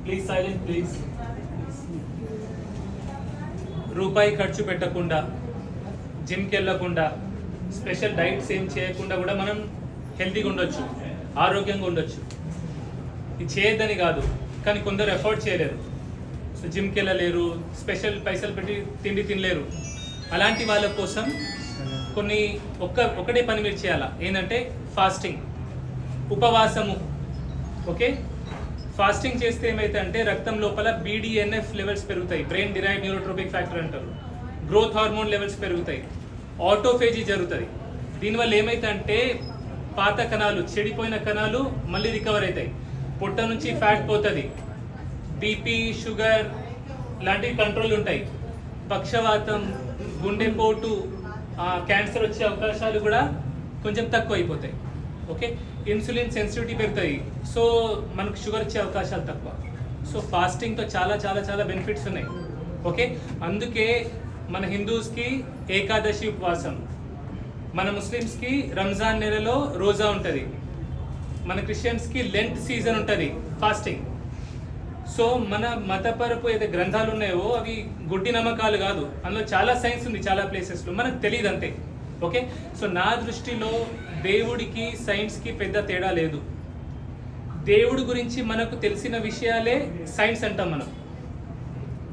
Please silent please. రూపాయి ఖర్చు పెట్టకుండా, జిమ్కి వెళ్ళకుండా, స్పెషల్ డైట్స్ ఏం చేయకుండా కూడా మనం హెల్తీగా ఉండొచ్చు, ఆరోగ్యంగా ఉండొచ్చు. ఇది చేయొద్దని కాదు, కానీ కొందరు ఎఫర్ట్ చేయలేరు. సో జిమ్కి వెళ్ళలేరు, స్పెషల్ పైసలు పెట్టి తిండి తినలేరు. అలాంటి వాళ్ళ కోసం ఒకటే పని మీరు చేయాలా, ఏంటంటే ఫాస్టింగ్, ఉపవాసము. ఓకే, ఫాస్టింగ్ చేస్తే ఏమైతే అంటే రక్తం లోపల BDNF లెవెల్స్ పెరుగుతాయి, బ్రెయిన్ డిరైవ్డ్ న్యూరోట్రోపిక్ ఫ్యాక్టర్ అంటారు. గ్రోత్ హార్మోన్ లెవెల్స్ పెరుగుతాయి, ఆటోఫేజీ జరుగుతుంది. దీనివల్ల ఏమైతే అంటే పాత కణాలు, చెడిపోయిన కణాలు మళ్ళీ రికవర్ అవుతాయి, పొట్ట నుంచి ఫ్యాట్ పోతుంది, బీపీ, షుగర్ లాంటివి కంట్రోల్ ఉంటాయి, పక్షవాతం, గుండెపోటు, క్యాన్సర్ వచ్చే అవకాశాలు కూడా కొంచెం తక్కువ అయిపోతాయి. ఓకే, ఇన్సులిన్ సెన్సిటివిటీ పెరుగుతాయి, సో మనకు షుగర్ వచ్చే అవకాశాలు తక్కువ. సో ఫాస్టింగ్తో చాలా చాలా చాలా బెనిఫిట్స్ ఉన్నాయి. ఓకే, అందుకే మన హిందూస్కి ఏకాదశి ఉపవాసం, మన ముస్లిమ్స్కి రంజాన్ నెలలో రోజా ఉంటుంది, మన క్రిస్టియన్స్కి లెంట్ సీజన్ ఉంటుంది ఫాస్టింగ్. సో మన మతపరపు ఏదైతే గ్రంథాలు ఉన్నాయో అవి గుడ్డి నమ్మకాలు కాదు, అందులో చాలా సైన్స్ ఉంది, చాలా ప్లేసెస్లో మనకు తెలియదు అంతే. ఓకే, సో నా దృష్టిలో దేవుడికి సైన్స్కి పెద్ద తేడా లేదు. దేవుడి గురించి మనకు తెలిసిన విషయాలే సైన్స్ అంటాం మనం.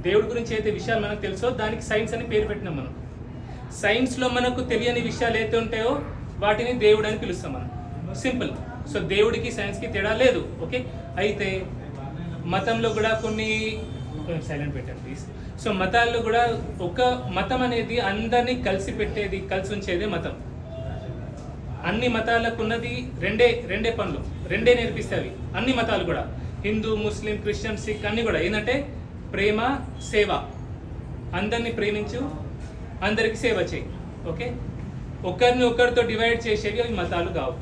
దేవుడి గురించి అయితే విషయాలు మనకు తెలుసో దానికి సైన్స్ అని పేరు పెట్టినాం మనం. సైన్స్లో మనకు తెలియని విషయాలు అయితే ఉంటాయో వాటిని దేవుడు అని పిలుస్తాం మనం, సింపుల్. సో దేవుడికి సైన్స్కి తేడా లేదు. ఓకే, అయితే మతంలో కూడా కొన్ని, సైలెంట్ పెట్టండి ప్లీజ్. సో మతాల్లో కూడా ఒక మతం అనేది అందరినీ కలిసి పెట్టేది, కలిసి ఉంచేదే మతం. అన్ని మతాలకు ఉన్నది రెండే పనులు, రెండే నేర్పిస్తాయి అన్ని మతాలు కూడా. హిందూ, ముస్లిం, క్రిస్టియన్, సిక్ అన్ని కూడా ఏంటంటే ప్రేమ, సేవ. అందరినీ ప్రేమించు, అందరికి సేవ చేయి. ఓకే, ఒకరిని ఒకరితో డివైడ్ చేసేవి అవి మతాలు కావు,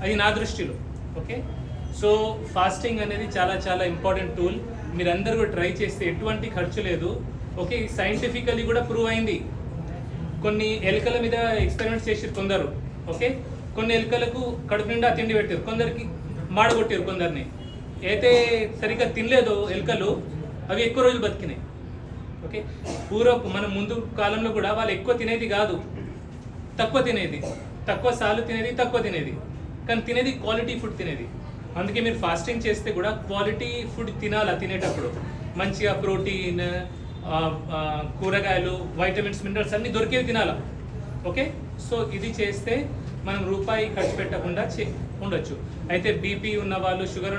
అది నా దృష్టిలో. ఓకే, సో ఫాస్టింగ్ అనేది చాలా చాలా ఇంపార్టెంట్ టూల్. మీరందరూ కూడా ట్రై చేస్తే ఎటువంటి ఖర్చు లేదు. ఓకే, సైంటిఫికలీ కూడా ప్రూవ్ అయింది. కొన్ని ఎలుకల మీద ఎక్స్పెరిమెంట్స్ చేసారు కొందరు. ఓకే, కొన్ని ఎలుకలకు కడుపు నిండా తిండి పెట్టారు, కొందరికి మాడగొట్టారు, కొందరిని అయితే సరిగ్గా తినలేదో ఎలుకలు అవి ఎక్కువ రోజులు బతికినాయి. ఓకే, పూర్వపు మన ముందు కాలంలో కూడా వాళ్ళు ఎక్కువ తినేది కాదు, తక్కువ తినేది, తక్కువ సార్లు తినేది, తక్కువ తినేది, కానీ తినేది క్వాలిటీ ఫుడ్ తినేది. అందుకే మీరు ఫాస్టింగ్ చేస్తే కూడా క్వాలిటీ ఫుడ్ తినాలా, తినేటప్పుడు మంచిగా ప్రోటీన్, కూరగాయలు, వైటమిన్స్, మినరల్స్ అన్నీ దొరికేవి తినాలా. ఓకే, సో ఇది చేస్తే మనం రూపాయి ఖర్చు పెట్టకుండా ఉండొచ్చు. అయితే బీపీ ఉన్నవాళ్ళు, షుగర్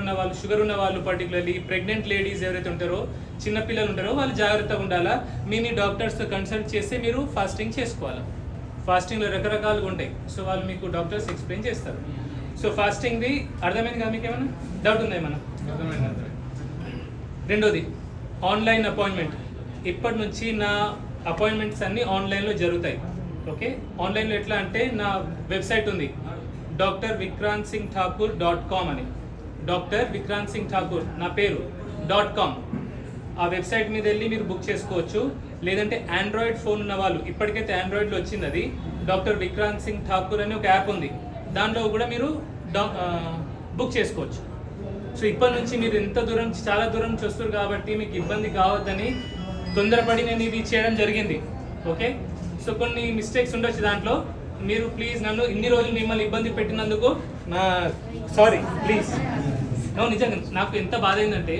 ఉన్న వాళ్ళు పర్టికులర్లీ ప్రెగ్నెంట్ లేడీస్ ఎవరైతే ఉంటారో, చిన్నపిల్లలు ఉంటారో వాళ్ళు జాగ్రత్తగా ఉండాలా. మీ డాక్టర్స్తో కన్సల్ట్ చేస్తే మీరు ఫాస్టింగ్ చేసుకోవాలి. ఫాస్టింగ్లో రకరకాలుగా ఉంటాయి, సో వాళ్ళు మీకు డాక్టర్స్ ఎక్స్ప్లెయిన్ చేస్తారు. సో ఫాస్టింగ్ది అర్థమైంది కదా? మీకు ఏమైనా డౌట్ ఉందా? ఏమన్నా రెండోది ఆన్లైన్ అపాయింట్మెంట్. ఇప్పటి నుంచి నా అపాయింట్మెంట్స్ అన్నీ ఆన్లైన్లో జరుగుతాయి. ఓకే, ఆన్లైన్లో ఎట్లా అంటే నా వెబ్సైట్ ఉంది drvikrantsinghthakur.com అని, డాక్టర్ విక్రాంత్ సింగ్ ఠాకూర్ నా పేరు .com. ఆ వెబ్సైట్ మీద వెళ్ళి మీరు బుక్ చేసుకోవచ్చు. లేదంటే ఆండ్రాయిడ్ ఫోన్ ఉన్న వాళ్ళు, ఇప్పటికైతే ఆండ్రాయిడ్లో వచ్చింది అది, డాక్టర్ విక్రాంత్ సింగ్ ఠాకూర్ అని ఒక యాప్ ఉంది, దాంట్లో కూడా మీరు బుక్ చేసుకోవచ్చు. సో ఇప్పటి నుంచి మీరు చాలా దూరం నుంచి వస్తారు కాబట్టి మీకు ఇబ్బంది కావద్దని తొందరపడి నేను ఇది చేయడం జరిగింది. ఓకే, సో కొన్ని మిస్టేక్స్ ఉండొచ్చు దాంట్లో, మీరు ప్లీజ్ నన్ను ఇన్ని రోజులు మిమ్మల్ని ఇబ్బంది పెట్టినందుకు నా సారీ ప్లీజ్. నిజంగా నాకు ఎంత బాధ అయిందంటే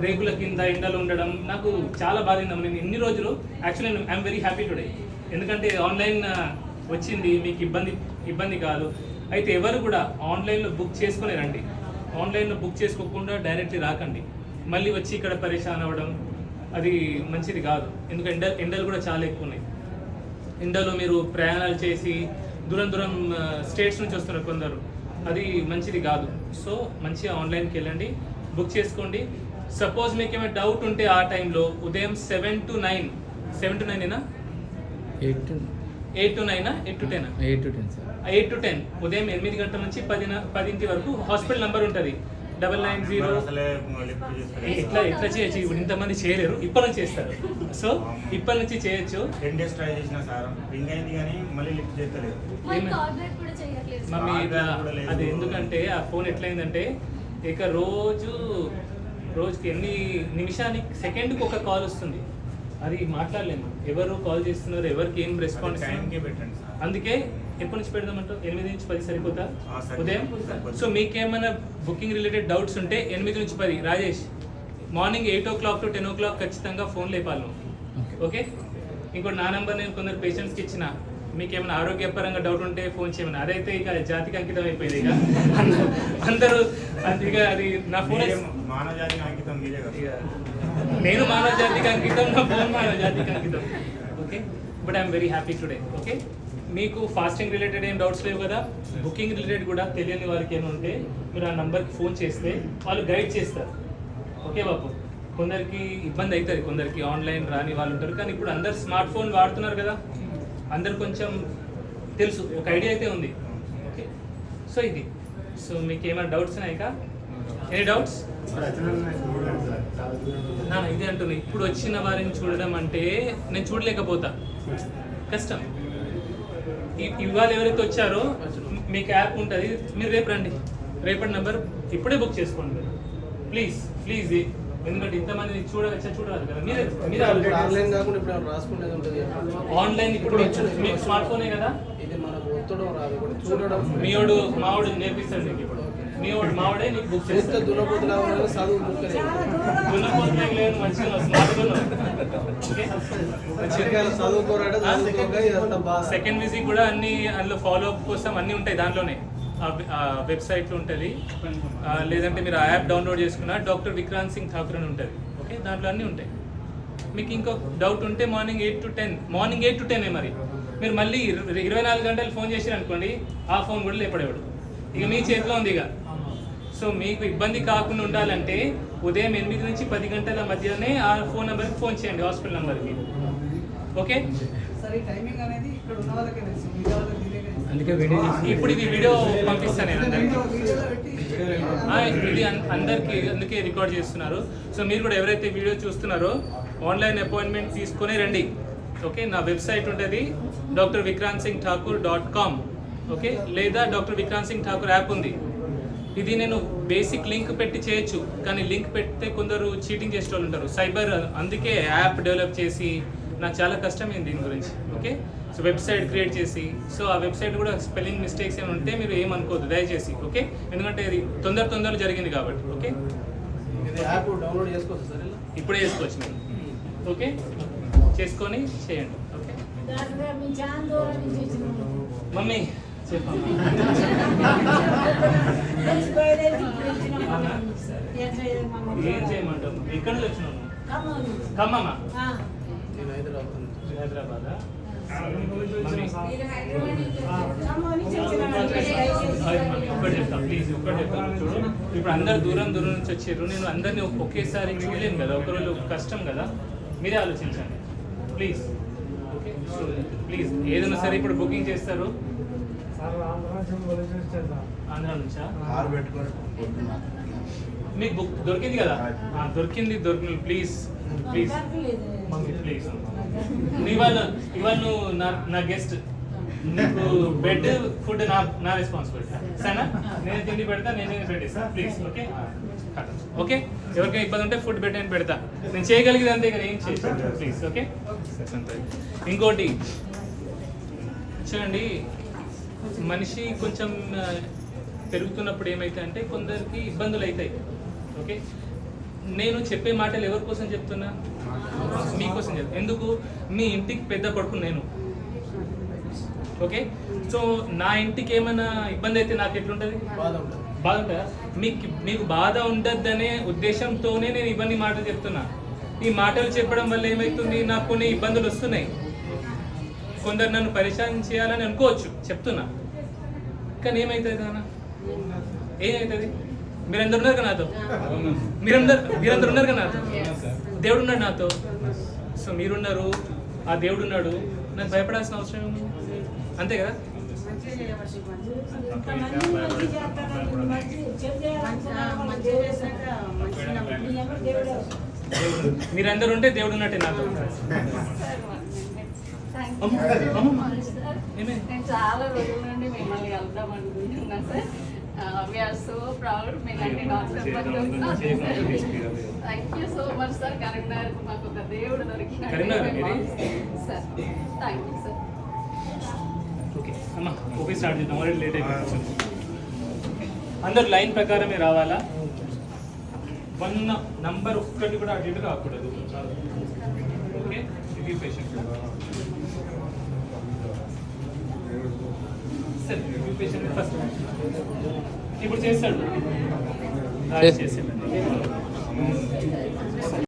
రేగుల కింద ఎండలు ఉండడం నాకు చాలా బాధ అయింది. నేను ఇన్ని రోజులు actually I'm very happy today, ఎందుకంటే ఆన్లైన్ వచ్చింది, మీకు ఇబ్బంది కాదు. అయితే ఎవరు కూడా ఆన్లైన్లో బుక్ చేసుకునే రండి, ఆన్లైన్లో బుక్ చేసుకోకుండా డైరెక్ట్లీ రాకండి, మళ్ళీ వచ్చి ఇక్కడ పరేషాన్ అవ్వడం అది మంచిది కాదు. ఎందుకంటే ఎండలు కూడా చాలా ఎక్కువ ఉన్నాయి. ఎండలో మీరు ప్రయాణాలు చేసి దూరం స్టేట్స్ నుంచి వస్తున్నారు కొందరు, అది మంచిది కాదు. సో మంచిగా ఆన్లైన్కి వెళ్ళండి, బుక్ చేసుకోండి. సపోజ్ మీకు ఏమైనా డౌట్ ఉంటే ఆ టైంలో ఉదయం 7 to 9 8 to 9 8 to 10 ఉదయం 8 గంటల నుంచి 10 వరకు హాస్పిటల్ నెంబర్ ఉంటుంది 990. ఎట్లా చేయొచ్చు, ఇప్పుడు ఇంతమంది చేయలేరు, ఇప్పటి నుంచి చేస్తారు. సో ఇప్పటి నుంచి చేయొచ్చు. 10 days ట్రై చేసిన సార్, రింగ్ అయింది కానీ మళ్ళీ లిఫ్ట్ చేయలేదు. మమ్మీ అది ఎందుకంటే ఆ ఫోన్ ఎట్లయిందంటే ఇక రోజు రోజుకి ఎన్ని నిమిషానికి సెకండ్కి ఒక కాల్ వస్తుంది, అది మాట్లాడలేము. ఎవరు కాల్ చేస్తున్నారు, ఎవరికి ఏం రెస్పాన్స్. టైంకే పెట్టండి సార్. అందుకే ఎప్పటి నుంచి పెడదామంటారు? 8 నుంచి 10 సరిపోతా సరిపోతుంది. ఉదయం. సో మీకేమైనా బుకింగ్ రిలేటెడ్ డౌట్స్ ఉంటే 8 నుంచి 10 Rajesh morning 8 o'clock to 10 o'clock ఖచ్చితంగా ఫోన్ లేపాలి నువ్వు. ఓకే. ఇంకోటి నా నెంబర్ నేను కొందరు పేషెంట్స్కి ఇచ్చిన, మీకు ఏమైనా ఆరోగ్యపరంగా డౌట్ ఉంటే ఫోన్ చేయమని. అదైతే ఇక జాతికి అంకితం అయిపోయింది. ఇక అందరూ ఇక అది నా ఫోన్. మానవ జాతికి అంకితం మీరే కదా. ఇక నేను మానవ జాతికి అంకితం, నా ఫోన్ మానవ జాతికి అంకితం. Okay. But I'm very happy today. Okay. మీకు ఫాస్టింగ్ రిలేటెడ్ ఏం డౌట్స్ లేవు కదా. బుకింగ్ రిలేటెడ్ కూడా తెలియని వారికి ఏమైనా ఉంటే మీరు ఆ నెంబర్కి ఫోన్ చేస్తే వాళ్ళు గైడ్ చేస్తారు. ఓకే బాబు. కొందరికి ఇబ్బంది అవుతుంది, కొందరికి ఆన్లైన్ రాని వాళ్ళు ఉంటారు. కానీ ఇప్పుడు అందరు స్మార్ట్ ఫోన్ వాడుతున్నారు కదా, అందరు కొంచెం తెలుసు, ఒక ఐడియా అయితే ఉంది. ఓకే. సో ఇది. సో మీకు ఏమైనా డౌట్స్ ఉన్నాయిక? Any doubts? ఇదే అంటున్నా, ఇప్పుడు వచ్చిన వారిని చూడడం అంటే నేను చూడలేకపోతా, కష్టం. ఇవాళ ఎవరైతే వచ్చారో మీకు యాప్ ఉంటుంది, మీరు రేపు రండి. రేపటి నెంబర్ ఇప్పుడే బుక్ చేసుకోండి మీరు, ప్లీజ్ ప్లీజ్. ఎందుకంటే ఇంతమంది చూడరాదు కదా. మీరు ఆన్లైన్ కాకుండా ఇప్పుడు రాసుకునేది ఉంటుంది. ఆన్లైన్ ఇప్పుడు మీకు స్మార్ట్ ఫోనే కదా, ఇది మనకు ఒత్తడం రాదు, చూడడం. మీవాడు మావాడు నేర్పిస్తాడు నీకు. ఇప్పుడు మావాడే నీకు బుక్ చేస్తే దున్నపోతులా చదువు దున్నపోతులేం లేదు, మంచిగా స్మార్ట్ ఫోన్. సెకండ్ విజిట్ కూడా అన్ని అందులో ఫాలో అప్ కోసం అన్నీ ఉంటాయి దాంట్లోనే. వెబ్సైట్లో ఉంటుంది, లేదంటే మీరు ఆ యాప్ డౌన్లోడ్ చేసుకున్న డాక్టర్ విక్రాంత్ సింగ్ ఠాకూర్ అని ఉంటుంది. ఓకే. దాంట్లో అన్నీ ఉంటాయి. మీకు ఇంకో డౌట్ ఉంటే మార్నింగ్ 8 to 10 మరి మీరు మళ్ళీ 24 గంటలు ఫోన్ చేసారు అనుకోండి, ఆ ఫోన్ కూడా లేపడేవాడు. ఇక మీ చేతిలో ఉంది ఇక. సో మీకు ఇబ్బంది కాకుండా ఉండాలంటే ఉదయం 8 నుంచి 10 గంటల మధ్యనే ఆ ఫోన్ నెంబర్కి ఫోన్ చేయండి, హాస్పిటల్ నెంబర్కి. ఓకే. ఇప్పుడు ఇది వీడియో పంపిస్తాను నేను అందరికీ. ఇది అందరికీ అందుకే రికార్డ్ చేస్తున్నారు. సో మీరు కూడా ఎవరైతే వీడియో చూస్తున్నారో ఆన్లైన్ అపాయింట్మెంట్ తీసుకొని రండి. ఓకే. నా వెబ్సైట్ ఉంటుంది drvikrantsinghthakure.com. ఓకే. లేదా డాక్టర్ విక్రాంత్ సింగ్ ఠాకూర్ యాప్ ఉంది. ఇది నేను బేసిక్ లింక్ పెట్టి చేయొచ్చు, కానీ లింక్ పెడితే కొందరు చీటింగ్ చేసే వాళ్ళు ఉంటారు, సైబర్. అందుకే యాప్ డెవలప్ చేసి నాకు చాలా కష్టమైంది దీని గురించి. ఓకే. సో వెబ్సైట్ క్రియేట్ చేసి, సో ఆ వెబ్సైట్ కూడా స్పెల్లింగ్ మిస్టేక్స్ ఏమైనా ఉంటే మీరు ఏమనుకోవద్దు దయచేసి. ఓకే. ఎందుకంటే ఇది తొందరలో జరిగింది కాబట్టి. ఓకే. యాప్ డౌన్లోడ్ చేసుకోవచ్చు సార్, ఇప్పుడే చేసుకోవచ్చు మీరు. ఓకే. చేసుకొని చేయండి. ఓకే. మమ్మీ చెప్పమ్మా. ఏం చేయమంటావు? ఎక్కడ నుంచి వచ్చినావు? ఖమ్మమా? హైదరాబాదా? ఒక్కటి చెప్తాను ప్లీజ్, ఒక్కటి చెప్తాను చూడు. ఇప్పుడు అందరు దూరం నుంచి వచ్చారు, నేను అందరినీ ఒకేసారి చూడలేను కదా, ఒకరోజు కష్టం కదా. మీరే ఆలోచించండి ప్లీజ్. ఓకే. ప్లీజ్ ఏదైనా సరే ఇప్పుడు బుకింగ్ చేస్తారు. ఆంధ్ర నుంచా? మీకు బుక్ దొరికింది కదా? దొరికింది. Please please mummy please. ఇవాళ నువ్వు నా గెస్ట్, నీకు బెడ్ ఫుడ్ నా రెస్పాన్సిబిలిటీ సరేనా? నేను తిండి పెడతా, నేనే పెట్టేస్తా ప్లీజ్. ఓకే. ఓకే. ఎవరికైనా ఇబ్బంది ఉంటే ఫుడ్ పెట్టని పెడతా, నేను చేయగలిగేది అంతే కదా, ఏం చేస్తాను ప్లీజ్. ఓకే. ఇంకోటి చూడండి, మనిషి కొంచెం పెరుగుతున్నప్పుడు ఏమైతే అంటే కొందరికి ఇబ్బందులు అవుతాయి. ఓకే. నేను చెప్పే మాటలు ఎవరి కోసం చెప్తున్నా? మీకోసం చెప్తా. ఎందుకు? మీ ఇంటికి పెద్ద కొడుకు నేను. ఓకే. సో నా ఇంటికి ఏమైనా ఇబ్బంది అయితే నాకు ఎట్లుంటుంది? బాధ ఉంటుందా? మీకు బాధ ఉండద్దనే ఉద్దేశంతోనే నేను ఇవన్నీ మాటలు చెప్తున్నా. ఈ మాటలు చెప్పడం వల్ల ఏమవుతుంది, నాకు కొన్ని ఇబ్బందులు వస్తున్నాయి. కొందరు నన్ను పరిచయం చేయాలని అనుకోవచ్చు, చెప్తున్నా. కానీ ఏమవుతుంది నాన్న? ఏమవుతుంది? మీరందరు ఉన్నారు కదా నాతో, మీరందరు ఉన్నారు కదా నాతో, దేవుడు ఉన్నాడు నాతో. సో మీరున్నారు, ఆ దేవుడు ఉన్నాడు, నాకు భయపడాల్సిన అవసరం ఏమి? అంతే కదా. మీరందరూ ఉంటే దేవుడు ఉన్నట్టే నాతో. నేను చాలా రోజుల నుండి మిమ్మల్ని కలుద్దాం అనుకుంటున్నా sir. We are so proud. మీలాంటి doctor thank you so much sir. Karimnagar మాకు ఒక దేవుడు దొరికిన కరీంనగర్ మీది? Sir. Thank you sir. Okay అమ్మా ఓకే స్టార్ట్ చేద్దాం. ఆల్రెడీ లేట్ అయిపోయింది. అందరు లైన్ ప్రకారమే రావాలా. 1 నంబర్ ఒక్కటి కూడా అటు ఇటు కాకూడదు. ఓకే ఇది పేషెంట్ సార్. ఈ పేషెంట్ ఫస్ట్ ఇప్పుడు చేస్తాడు. చేసేయండి.